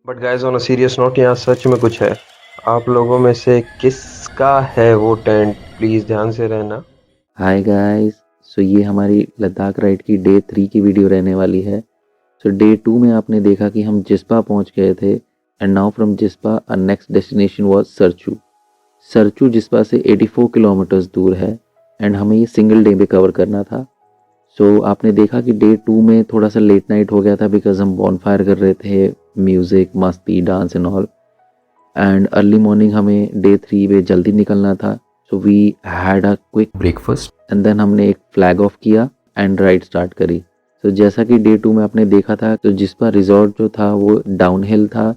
But guys on a serious note यहाँ सच में कुछ है। आप लोगों में से किसका है वो टेंट, प्लीज ध्यान से रहना। Hi guys. सो ये हमारी लद्दाख राइड की डे 3 की वीडियो रहने वाली है। सो डे 2 में आपने देखा कि हम जिस्पा पहुंच गए थे and now from Jispa our next destination was Sarchu. Sarchu Jispa से 84 किलोमीटर्स दूर है एंड हमें ये सिंगल डे में कवर करना था। सो आपने देखा कि डे 2 में थोड़ा सा लेट नाइट हो गया था बिकॉज हम बॉनफायर कर रहे थे, म्यूज़िक, मस्ती, dance and all. And early morning हमें डे 3 में जल्दी निकलना था। So we had a quick breakfast and then हमने एक फ्लैग ऑफ किया एंड राइड स्टार्ट करी। सो जैसा कि डे 2 में आपने देखा था तो जिस्पा रिजॉर्ट जो था वो डाउन हिल था।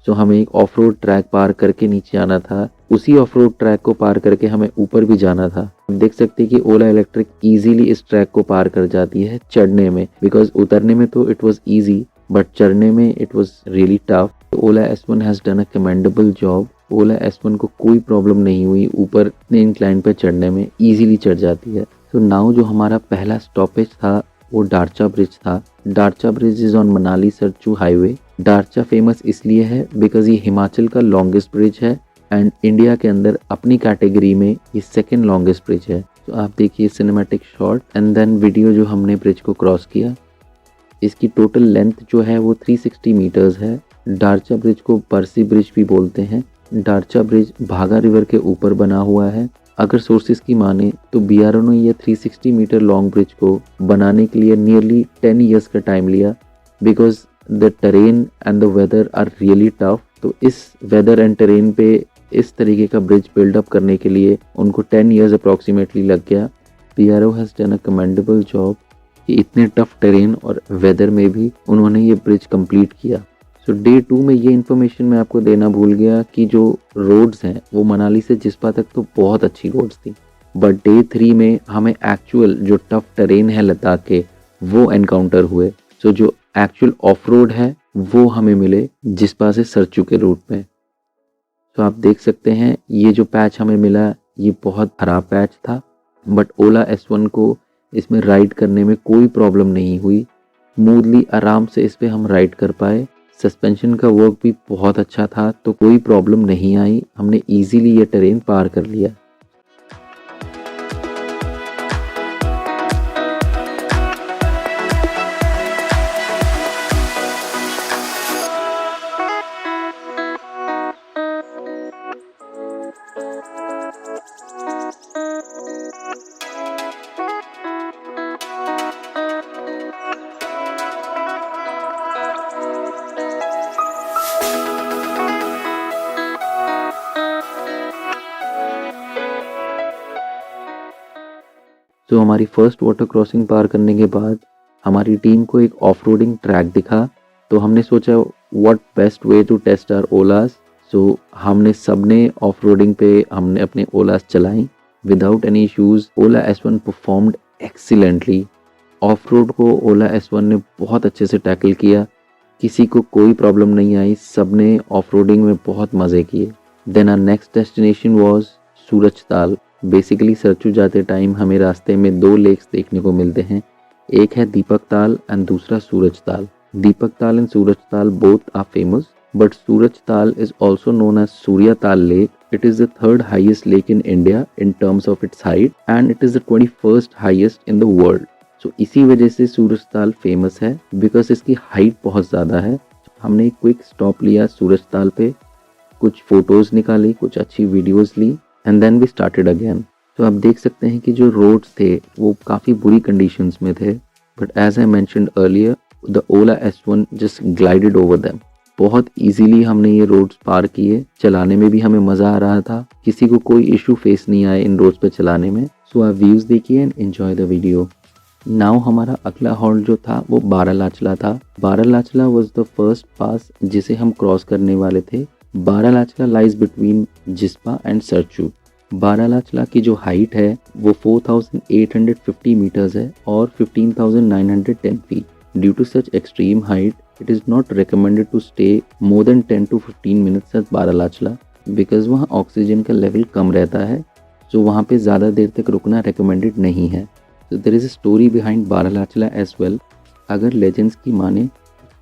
सो हमें एक ऑफ रोड ट्रैक पार करके नीचे आना था, उसी ऑफ रोड ट्रैक को पार करके हमें ऊपर भी जाना था। आप देख सकते हैं कि ओला इलेक्ट्रिक इजीली इस ट्रैक को पार कर जाती है चढ़ने में, बिकॉज उतरने में तो इट वॉज ईजी बट चढ़ने में it was really tough. Ola S1 has done a commendable job. Ola S1 को कोई प्रॉब्लम नहीं हुई, ऊपर इतने इंक्लाइन पे चढ़ने में इजीली चढ़ जाती है। तो नाउ जो हमारा पहला स्टॉपेज था वो डारचा ब्रिज था। Darcha bridge is on Manali Sarchu highway. Darcha famous इसलिए है बिकॉज ये हिमाचल का लॉन्गेस्ट ब्रिज है एंड इंडिया के अंदर अपनी कैटेगरी में ये सेकेंड लॉन्गेस्ट ब्रिज है। तो आप देखिए cinematic shot and then video जो हमने ब्रिज को क्रॉस किया। इसकी टोटल लेंथ जो है वो 360 मीटर्स है। डारचा ब्रिज को परसी ब्रिज भी बोलते हैं। डारचा ब्रिज भागा रिवर के ऊपर बना हुआ है। अगर सोर्सेज की माने तो BRO ने ये 360 मीटर लॉन्ग ब्रिज को बनाने के लिए नियरली 10 ईयर्स का टाइम लिया because the terrain and the weather are really tough. तो इस वेदर एंड टेरेन पे इस तरीके का ब्रिज बिल्डअप करने के लिए उनको 10 ईयर्स अप्रॉक्सीमेटली लग गया। BRO has done a commendable job कि इतने टफ टेरेन और वेदर में भी उन्होंने ये ब्रिज कंप्लीट किया। सो डे 2 में ये इन्फॉर्मेशन मैं आपको देना भूल गया कि जो रोड्स हैं वो मनाली से जिस्पा तक तो बहुत अच्छी रोड्स थी, बट डे 3 में हमें एक्चुअल जो टफ टेरेन है लद्दाख के वो एनकाउंटर हुए। सो जो एक्चुअल ऑफ रोड है वो हमें मिले जिस्पा से सरचू के रूट में। तो आप देख सकते हैं ये जो पैच हमें मिला ये बहुत खराब पैच था, बट ओला S1 को इसमें राइड करने में कोई प्रॉब्लम नहीं हुई। स्मूथली आराम से इस पे हम राइड कर पाए। सस्पेंशन का वर्क भी बहुत अच्छा था तो कोई प्रॉब्लम नहीं आई, हमने इजीली ये टेरेन पार कर लिया। तो हमारी फर्स्ट वाटर क्रॉसिंग पार करने के बाद हमारी टीम को एक ऑफ रोडिंग ट्रैक दिखा। तो हमने सोचा what best way to test our Olas. So हमने सबने ऑफ रोडिंग पे हमने अपने ओलास चलाई without any issues. Ola S1 performed excellently. Off road को ओला S1 ने बहुत अच्छे से टैकल किया, किसी को कोई प्रॉब्लम नहीं आई, सबने ऑफ रोडिंग में बहुत मज़े किए। Then our next destination was Suraj Tal. Basically Sarchu जाते टाइम हमें रास्ते में 2 लेक्स देखने को मिलते हैं, एक है दीपक ताल एंड दूसरा सूरज ताल। दीपक ताल and Suraj Tal both are famous, but Suraj Tal is also known as Surya Tal lake. It is the 3rd highest lake in India in terms of its height and it is the 21st highest in the world. So इसी वजह से सूरज ताल famous है because इसकी height बहुत ज़्यादा है। हमने एक क्विक स्टॉप लिया सूरज ताल पे, कुछ फोटोज़ निकाली, कुछ अच्छी वीडियोज़ ली and then we started again. तो आप देख सकते हैं कि जो रोड्स थे वो काफ़ी बुरी कंडीशंस में थे, but as I mentioned earlier the Ola S1 just glided over them. बहुत इजीली हमने ये रोड्स पार किए, चलाने में भी हमें मज़ा आ रहा था, किसी को कोई इशू फेस नहीं आए इन रोड्स पे चलाने में। सो आप व्यूज़ देखिए and enjoy the video. Now हमारा अगला हॉल्ट जो था वो बारालाचला था। Baralachala was the first pass जिसे हम क्रॉस करने वाले थे। Baralachala lies between Jispa and Sarchu. Baralachala की जो हाइट है वो 4850 मीटर्स है और 15910 feet. Due to such extreme height it is not recommended to stay more than 10 to 15 minutes at Baralachala because वहाँ ऑक्सीजन का लेवल कम रहता है, तो वहाँ पे ज़्यादा देर तक रुकना रिकमेंडेड नहीं है। So there is a story behind Baralacha La as well। अगर लेजेंड्स की माने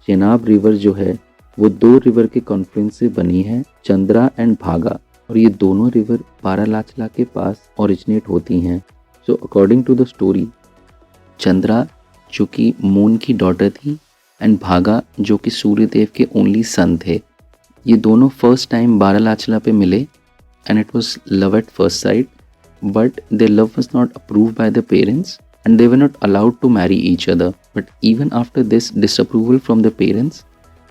चेनाब रिवर जो है वो 2 रिवर के कॉन्फ्लुएंस से बनी है, चंद्रा एंड भागा, और ये दोनों रिवर बारालाचला के पास ओरिजिनेट होती हैं। So according to the story, Chandra जो कि मून की डॉटर थी एंड भागा जो कि सूर्य देव के ओनली सन थे, ये दोनों फर्स्ट टाइम बारालाचला पे मिले and it was love at first sight, but their love was not approved by their parents and they were not allowed to marry each other. But even after this disapproval from the parents,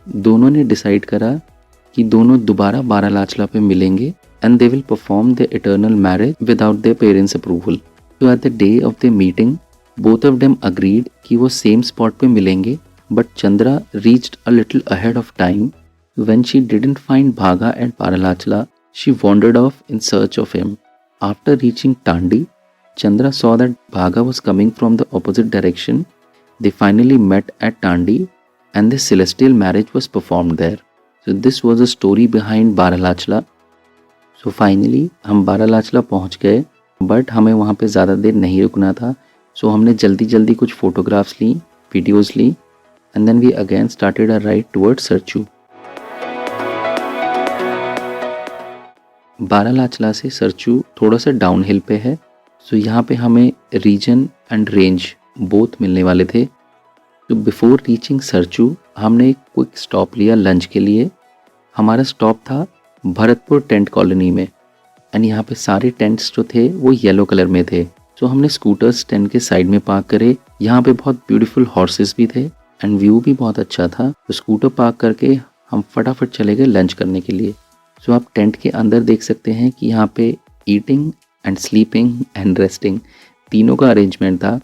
दोनों ने decide करा कि दोनों दोबारा बारालाचला पे मिलेंगे and they will perform their eternal marriage without their parents' approval. So at the day of their meeting, both of them agreed कि वो सेम स्पॉट पे मिलेंगे, but Chandra reached a little ahead of time. When she didn't find Bhaga at Baralachla, she wandered off in search of him. After reaching Tandi, Chandra saw that Bhaga was coming from the opposite direction. They finally met at Tandi and the celestial marriage was performed there. So this was the story behind Baralachla. So finally हम बारालाचला पहुंच गए, but हमें वहाँ पे ज़्यादा देर नहीं रुकना था. So हमने जल्दी जल्दी कुछ फोटोग्राफ्स ली, वीडियोस ली, and then we again started our ride towards Sarchu. Baralacha La से सरचू थोड़ा सा डाउन हिल पे है. सो यहाँ पे हमें रीजन एंड रेंज बोथ मिलने वाले थे. तो बिफोर रीचिंग सरचू हमने एक क्विक स्टॉप लिया लंच के लिए. हमारा स्टॉप था भरतपुर टेंट कॉलोनी में एंड यहाँ पे सारे टेंट्स जो थे वो येलो कलर में थे. सो हमने स्कूटर्स टेंट के साइड में पार्क करे. यहाँ पे बहुत ब्यूटीफुल हॉर्सेस भी थे एंड व्यू भी बहुत अच्छा था. तो स्कूटर पार्क करके हम फटाफट चले गए लंच करने के लिए. सो आप टेंट के अंदर देख सकते हैं कि यहाँ पे eating and sleeping and resting तीनों का अरेंजमेंट था.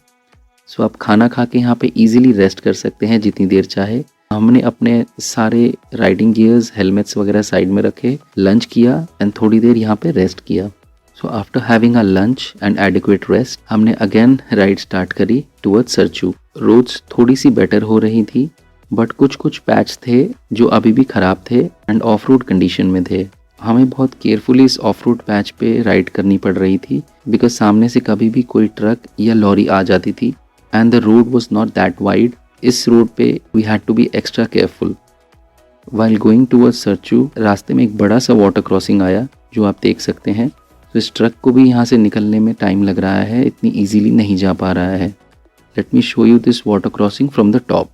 सो आप खाना खा के यहाँ पे इजीली रेस्ट कर सकते हैं जितनी देर चाहे. हमने अपने सारे राइडिंग गियर्स, हेलमेट्स वगैरह साइड में रखे, लंच किया एंड थोड़ी देर यहाँ पे रेस्ट किया. So after having a lunch and adequate rest हमने अगेन राइड स्टार्ट करी टुवर्ड्स सरचू. रोड्स थोड़ी सी बेटर हो रही थी, बट कुछ कुछ पैच थे जो अभी भी ख़राब थे एंड ऑफ रोड कंडीशन में थे. हमें बहुत केयरफुली इस ऑफ रोड पैच पे राइड करनी पड़ रही थी बिकॉज सामने से कभी भी कोई ट्रक या लॉरी आ जाती थी and the road was not that wide. इस रोड पे we had to be extra careful. While going towards Sarchu रास्ते में एक बड़ा सा वाटर क्रॉसिंग आया जो आप देख सकते हैं. तो इस ट्रक को भी यहाँ से निकलने में टाइम लग रहा है, इतनी ईजीली नहीं जा पा रहा है. Let me show you this water crossing from the top.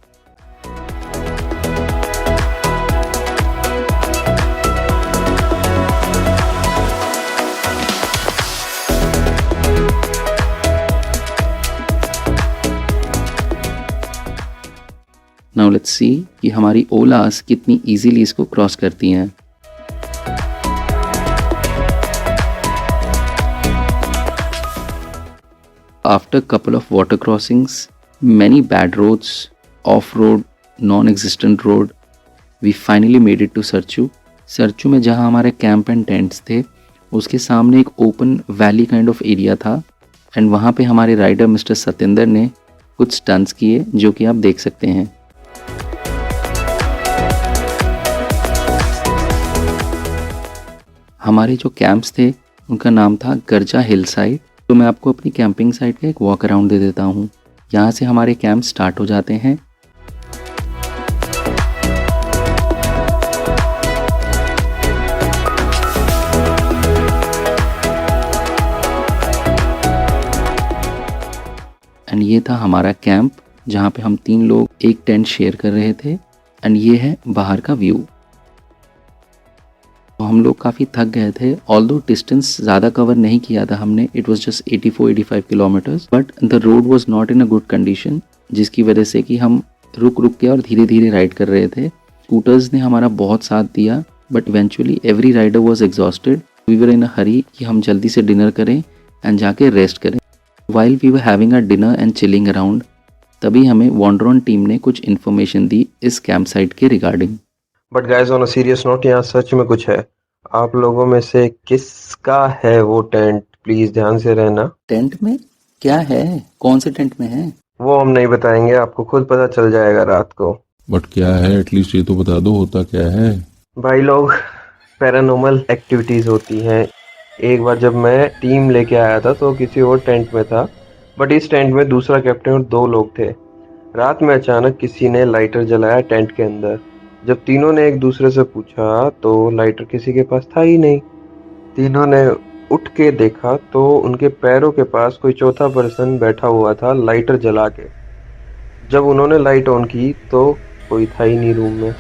Now let's see कि हमारी ओलास कितनी इजीली इसको क्रॉस करती हैं. After couple of water crossings, many bad roads, off-road, non-existent road, we finally made it to Sarchu. Sarchu में जहाँ हमारे camp and tents थे उसके सामने एक open valley kind of area था एंड वहाँ पे हमारे राइडर मिस्टर सतेंद्र ने कुछ स्टंट्स किए जो कि आप देख सकते हैं. हमारे जो कैंप्स थे उनका नाम था गर्जा हिल साइड. तो मैं आपको अपनी कैंपिंग साइट का एक वॉक अराउंड दे देता हूँ. यहाँ से हमारे कैंप स्टार्ट हो जाते हैं. एंड ये था हमारा कैंप जहाँ पे हम 3 लोग एक टेंट शेयर कर रहे थे एंड ये है बाहर का व्यू. तो हम लोग काफ़ी थक गए थे. ऑल्दो डिस्टेंस ज़्यादा कवर नहीं किया था हमने, it was just 84-85 kilometres, but the road was not in a good condition जिसकी वजह से कि हम रुक के और धीरे धीरे राइड कर रहे थे. स्कूटर्स ने हमारा बहुत साथ दिया but eventually every rider was exhausted. We were in a hurry कि हम जल्दी से डिनर करें एंड जाके रेस्ट करें. While we were having a dinner and chilling around, तभी हमें वॉन्डरॉन टीम ने कुछ इन्फॉर्मेशन दी इस कैंप साइट के regarding. But guys on a serious note, यहाँ सच में कुछ है. आप लोगों में से किसका है वो टेंट, प्लीज ध्यान से रहना. टेंट में क्या है? कौन से टेंट में है? वो हम नहीं बताएंगे, आपको खुद पता चल जाएगा रात को. बट क्या है, एटलीस्ट ये तो बता दो, होता क्या है? भाई लोग, पैरानॉर्मल एक्टिविटीज होती हैं. एक बार जब मैं टीम लेके आया था तो किसी और टेंट में था, बट इस टेंट में दूसरा कैप्टन और 2 लोग थे. रात में अचानक किसी ने लाइटर जलाया टेंट के अंदर. जब तीनों ने एक दूसरे से पूछा तो लाइटर किसी के पास था ही नहीं। तीनों ने उठ के देखा तो उनके पैरों के पास कोई चौथा पर्सन बैठा हुआ था लाइटर जला के। जब उन्होंने लाइट ऑन की तो कोई था ही नहीं रूम में।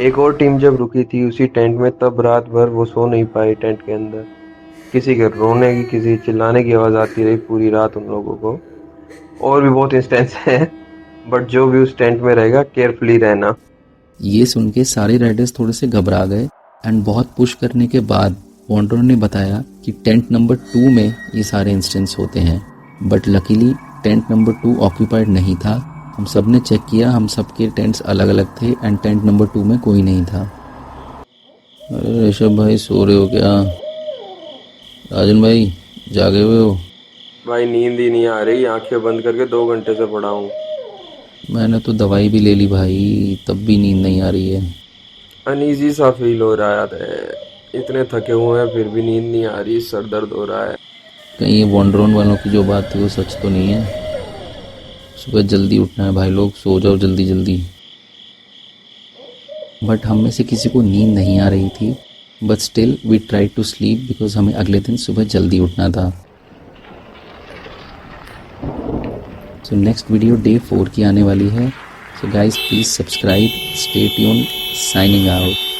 एक और टीम जब रुकी थी उसी टेंट में, तब रात भर वो सो नहीं पाए टेंट के अंदर। किसी के रोने की, किसी चिल्लाने की आवाज़ आती रही पूरी रात उन लोगों को। और भी बहुत इंस्टेंस है, बट जो भी उस टेंट में रहेगा केयरफुली रहना। ये सुन के सारे राइडर्स थोड़े से घबरा गए एंड बहुत पुश करने के बाद वॉन्डरर ने बताया कि टेंट नंबर 2 में ये सारे इंस्टेंस होते हैं। But luckily tent number 2 occupied नहीं था। हम सब ने चेक किया, हम सब के टेंट्स अलग अलग थे एंड टेंट नंबर 2 में कोई नहीं था। अरे ऋषभ भाई सो रहे हो क्या? राजन भाई जागे हुए हो? भाई नींद ही नहीं आ रही, आंखें बंद करके 2 घंटे से पड़ा हूँ। मैंने तो दवाई भी ले ली भाई, तब भी नींद नहीं आ रही है। अनईजी सा फील हो रहा है, इतने थके हुए हैं फिर भी नींद नहीं आ रही, सर दर्द हो रहा है। कहीं ये वॉन्डरोन वालों की जो बात थी वो सच तो नहीं है? सुबह जल्दी उठना है भाई लोग, सो जाओ जल्दी जल्दी। बट हम में से किसी को नींद नहीं आ रही थी, but still we try to sleep because हमें अगले दिन सुबह जल्दी उठना था। सो नेक्स्ट वीडियो डे 4 की आने वाली है। So guys please subscribe, stay tuned, signing out.